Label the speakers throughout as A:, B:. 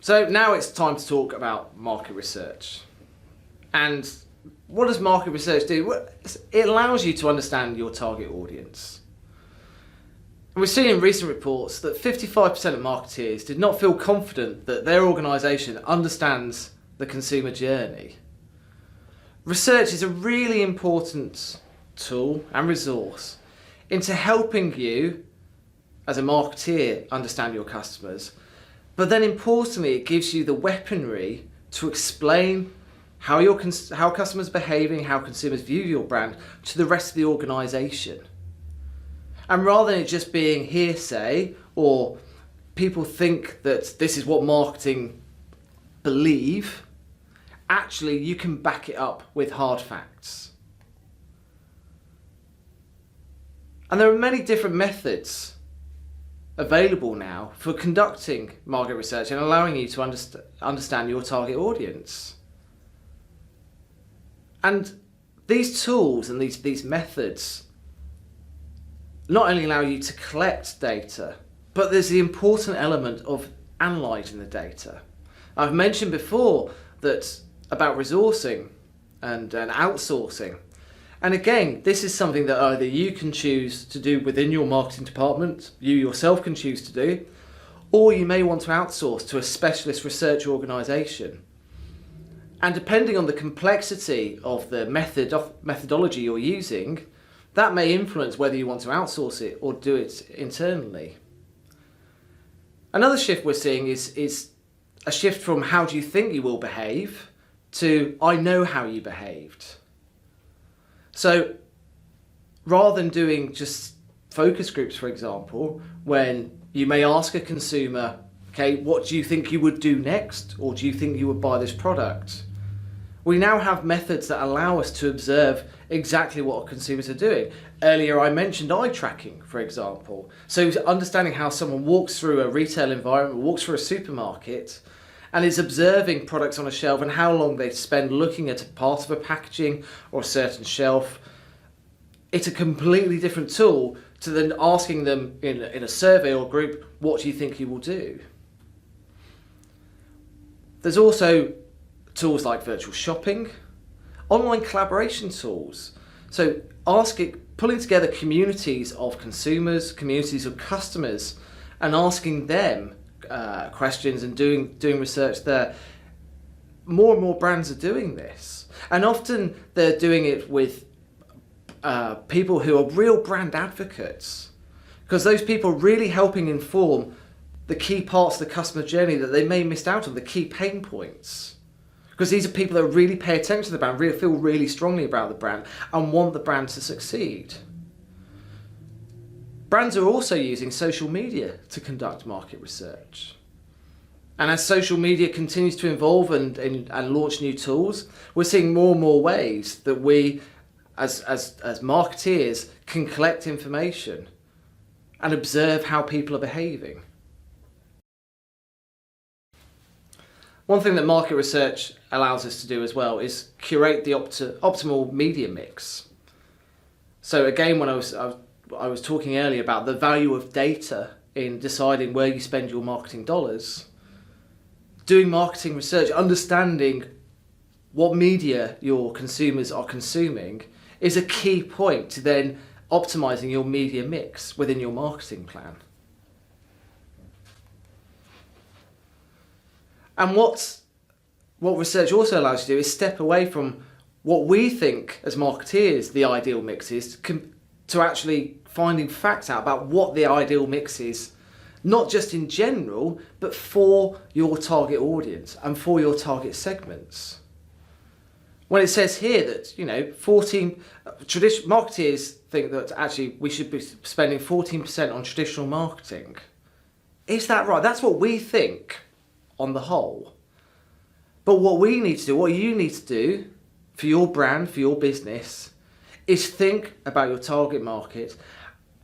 A: So now it's time to talk about market research. And what does market research do? Well, it allows you to understand your target audience. And we've seen in recent reports that 55% of marketeers did not feel confident that their organisation understands the consumer journey. Research is a really important tool and resource into helping you as a marketeer understand your customers, but then importantly it gives you the weaponry to explain how customers are behaving, how consumers view your brand to the rest of the organisation. And rather than it just being hearsay or people think that this is what marketing believe, actually you can back it up with hard facts. And there are many different methods available now for conducting market research and allowing you to understand your target audience. And these tools and these methods not only allow you to collect data, but there's the important element of analysing the data. I've mentioned before that about resourcing and outsourcing. And again, this is something that either you can choose to do within your marketing department, you yourself can choose to do, or you may want to outsource to a specialist research organisation. And depending on the complexity of the methodology you're using, that may influence whether you want to outsource it or do it internally. Another shift we're seeing is a shift from how do you think you will behave to I know how you behaved. So rather than doing just focus groups, for example, when you may ask a consumer, okay, what do you think you would do next? Or do you think you would buy this product? We now have methods that allow us to observe exactly what consumers are doing. Earlier I mentioned eye tracking, for example. So understanding how someone walks through a retail environment, walks through a supermarket, and is observing products on a shelf and how long they spend looking at a part of a packaging or a certain shelf. It's a completely different tool to then asking them in a survey or group, what do you think you will do? There's also tools like virtual shopping, online collaboration tools. So pulling together communities of consumers, communities of customers, and asking them questions and doing research there. More and more brands are doing this, and often they're doing it with people who are real brand advocates, because those people are really helping inform the key parts of the customer journey that they may miss out on, the key pain points. Because these are people that really pay attention to the brand, really feel really strongly about the brand and want the brand to succeed. Brands are also using social media to conduct market research. And as social media continues to evolve and launch new tools, we're seeing more and more ways that we, as marketeers, can collect information and observe how people are behaving. One thing that market research allows us to do as well is curate the optimal media mix. So again, when I was talking earlier about the value of data in deciding where you spend your marketing dollars, doing marketing research, understanding what media your consumers are consuming is a key point to then optimizing your media mix within your marketing plan. And what research also allows you to do is step away from what we think as marketeers the ideal mix is to actually finding facts out about what the ideal mix is, not just in general, but for your target audience and for your target segments. When it says here that, marketeers think that actually we should be spending 14% on traditional marketing. Is that right? That's what we think on the whole. But what we need to do, what you need to do for your brand, for your business, is think about your target market,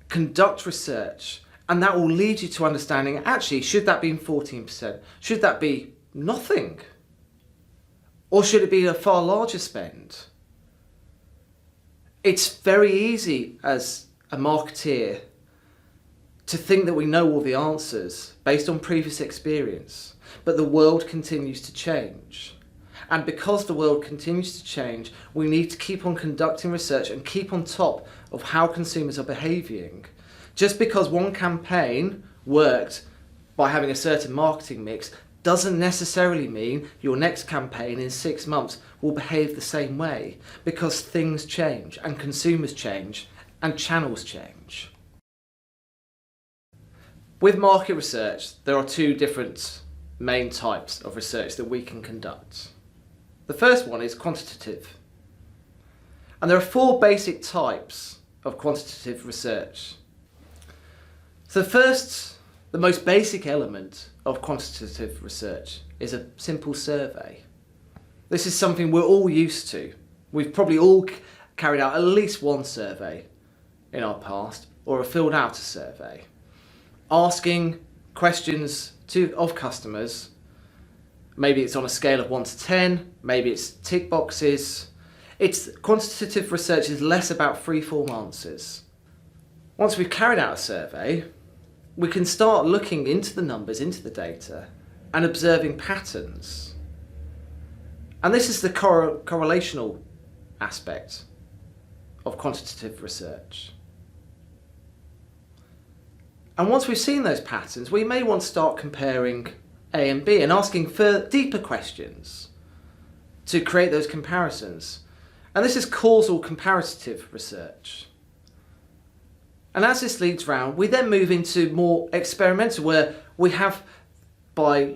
A: conduct research, and that will lead you to understanding, actually, should that be 14%? Should that be nothing? Or should it be a far larger spend? It's very easy as a marketeer to think that we know all the answers based on previous experience. but the world continues to change. And because the world continues to change, we need to keep on conducting research and keep on top of how consumers are behaving. Just because one campaign worked by having a certain marketing mix doesn't necessarily mean your next campaign in 6 months will behave the same way, because things change and consumers change and channels change. With market research, there are two different main types of research that we can conduct. The first one is quantitative. And there are 4 basic types of quantitative research. So first, the most basic element of quantitative research is a simple survey. This is something we're all used to. We've probably all carried out at least one survey in our past, or have filled out a survey, asking questions of customers. Maybe it's on a scale of 1 to 10, maybe it's tick boxes. Quantitative research is less about free-form answers. Once we've carried out a survey, we can start looking into the numbers, into the data, and observing patterns. And this is the correlational aspect of quantitative research. And once we've seen those patterns, we may want to start comparing A and B and asking for deeper questions to create those comparisons. And this is causal comparative research. And as this leads round, we then move into more experimental, where we have, by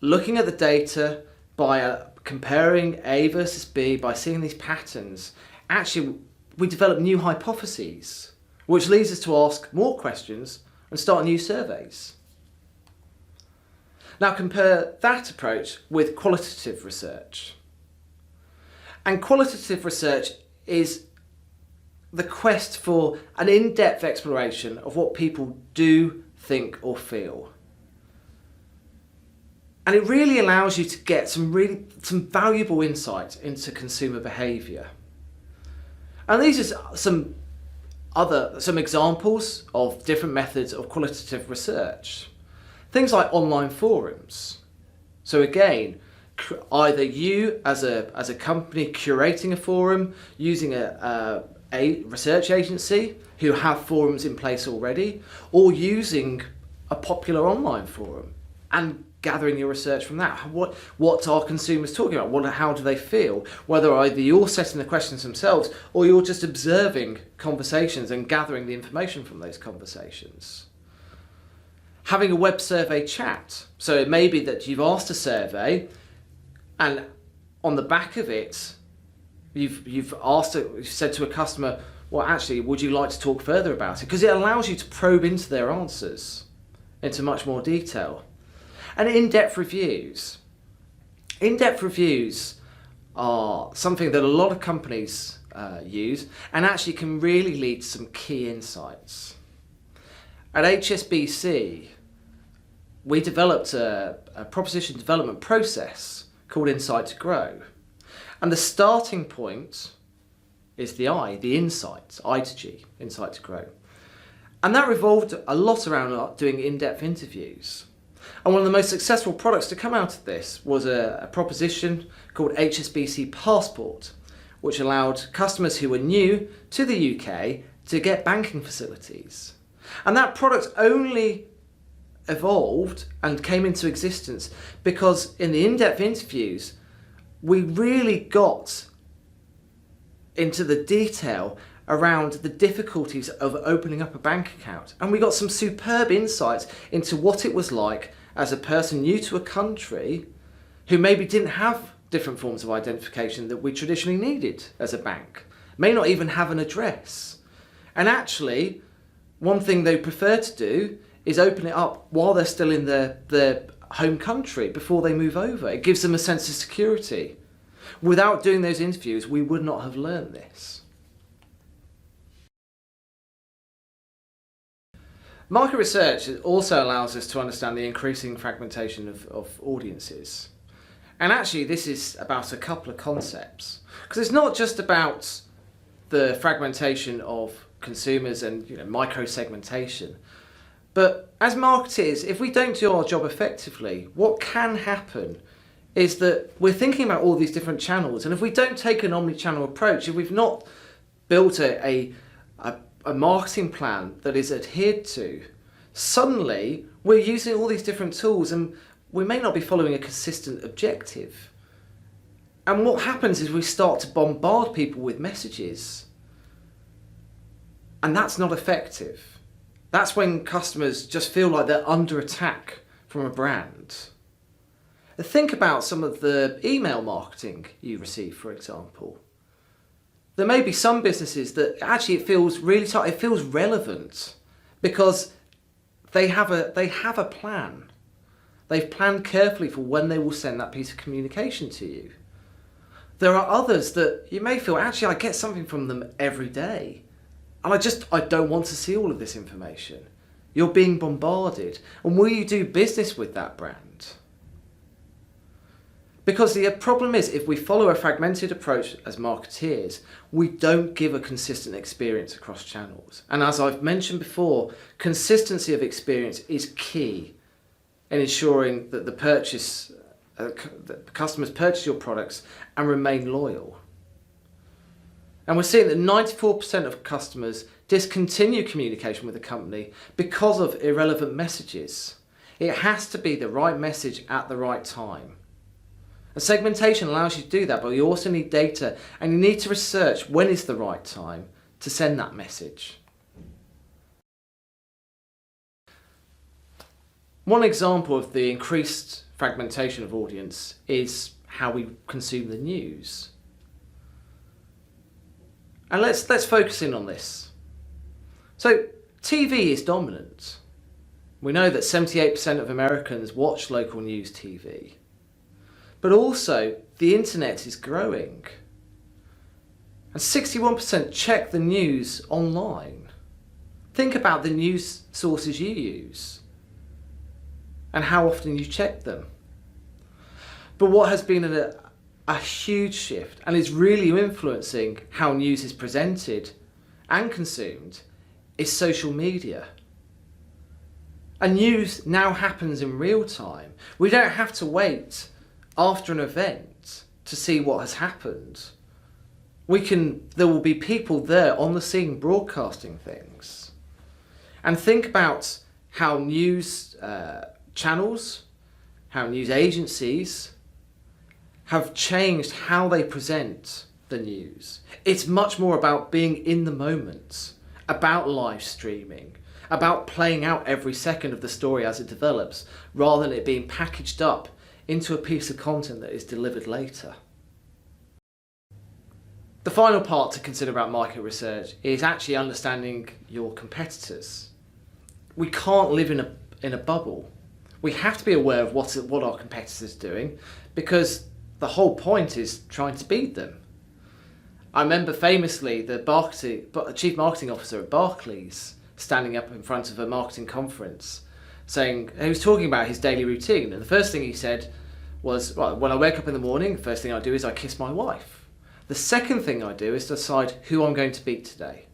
A: looking at the data, by comparing A versus B, by seeing these patterns, actually we develop new hypotheses, which leads us to ask more questions and start new surveys. Now compare that approach with qualitative research. And qualitative research is the quest for an in-depth exploration of what people do, think or feel. And it really allows you to get some valuable insight into consumer behaviour. And these are some examples of different methods of qualitative research. Things like online forums. So again, either you as a company curating a forum, using a research agency who have forums in place already, or using a popular online forum and gathering your research from that. What are consumers talking about? How do they feel? Whether either you're setting the questions themselves or you're just observing conversations and gathering the information from those conversations. Having a web survey chat. So it may be that you've asked a survey and on the back of it, you've said to a customer, well, actually, would you like to talk further about it? Because it allows you to probe into their answers into much more detail. And in-depth reviews. In-depth reviews are something that a lot of companies use and actually can really lead to some key insights. At HSBC, we developed a proposition development process called Insight to Grow. And the starting point is the I, the insight, I to G, Insight to Grow. And that revolved a lot around doing in-depth interviews. And one of the most successful products to come out of this was a proposition called HSBC Passport, which allowed customers who were new to the UK to get banking facilities. And that product only evolved and came into existence because in the in-depth interviews, we really got into the detail around the difficulties of opening up a bank account. And we got some superb insights into what it was like as a person new to a country who maybe didn't have different forms of identification that we traditionally needed as a bank, may not even have an address. And actually, one thing they prefer to do is open it up while they're still in their home country before they move over. It gives them a sense of security. Without doing those interviews, we would not have learned this. Market research also allows us to understand the increasing fragmentation of audiences. And actually this is about a couple of concepts. Because it's not just about the fragmentation of consumers and micro-segmentation, but it's also about the But as marketers, if we don't do our job effectively, what can happen is that we're thinking about all these different channels, and if we don't take an omni-channel approach, if we've not built a marketing plan that is adhered to, suddenly we're using all these different tools and we may not be following a consistent objective. And what happens is we start to bombard people with messages, and that's not effective. That's when customers just feel like they're under attack from a brand. Think about some of the email marketing you receive, for example. There may be some businesses that actually it feels really tight, it feels relevant because they have a plan. They've planned carefully for when they will send that piece of communication to you. There are others that you may feel, actually I get something from them every day, and I don't want to see all of this information. You're being bombarded. And will you do business with that brand? Because the problem is, if we follow a fragmented approach as marketeers, we don't give a consistent experience across channels. And as I've mentioned before, consistency of experience is key in ensuring that the customers purchase your products and remain loyal. And we're seeing that 94% of customers discontinue communication with the company because of irrelevant messages. It has to be the right message at the right time. And segmentation allows you to do that, but you also need data, and you need to research when is the right time to send that message. One example of the increased fragmentation of audience is how we consume the news. And let's focus in on this. So TV is dominant. We know that 78% of Americans watch local news TV. But also the internet is growing. And 61% check the news online. Think about the news sources you use and how often you check them. But what has been a huge shift and is really influencing how news is presented and consumed is social media. And news now happens in real time. We don't have to wait after an event to see what has happened. There will be people there on the scene broadcasting things. And think about how news channels, how news agencies have changed how they present the news. It's much more about being in the moment, about live streaming, about playing out every second of the story as it develops, rather than it being packaged up into a piece of content that is delivered later. The final part to consider about market research is actually understanding your competitors. We can't live in a bubble. We have to be aware of what our competitors are doing, because the whole point is trying to beat them. I remember famously the chief marketing officer at Barclays standing up in front of a marketing conference saying, he was talking about his daily routine, and the first thing he said was, well, when I wake up in the morning, the first thing I do is I kiss my wife. The second thing I do is decide who I'm going to beat today.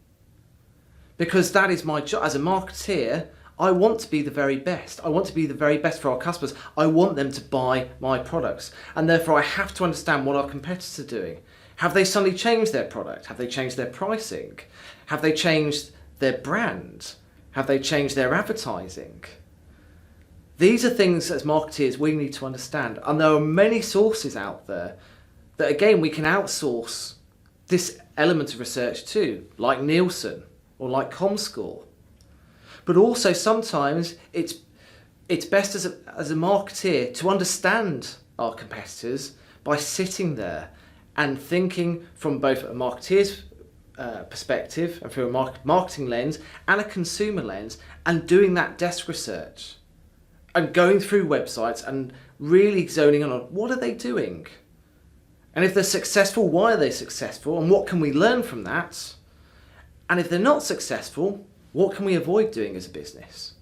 A: Because that is my job. As a marketeer, I want to be the very best. I want to be the very best for our customers. I want them to buy my products. And therefore I have to understand what our competitors are doing. Have they suddenly changed their product? Have they changed their pricing? Have they changed their brand? Have they changed their advertising? These are things as marketeers we need to understand. And there are many sources out there that, again, we can outsource this element of research to, like Nielsen or like ComScore. But also sometimes it's best as a marketeer to understand our competitors by sitting there and thinking from both a marketeer's perspective and through a marketing lens and a consumer lens, and doing that desk research and going through websites and really zoning in on what are they doing, and if they're successful, why are they successful, and what can we learn from that, and if they're not successful, what can we avoid doing as a business?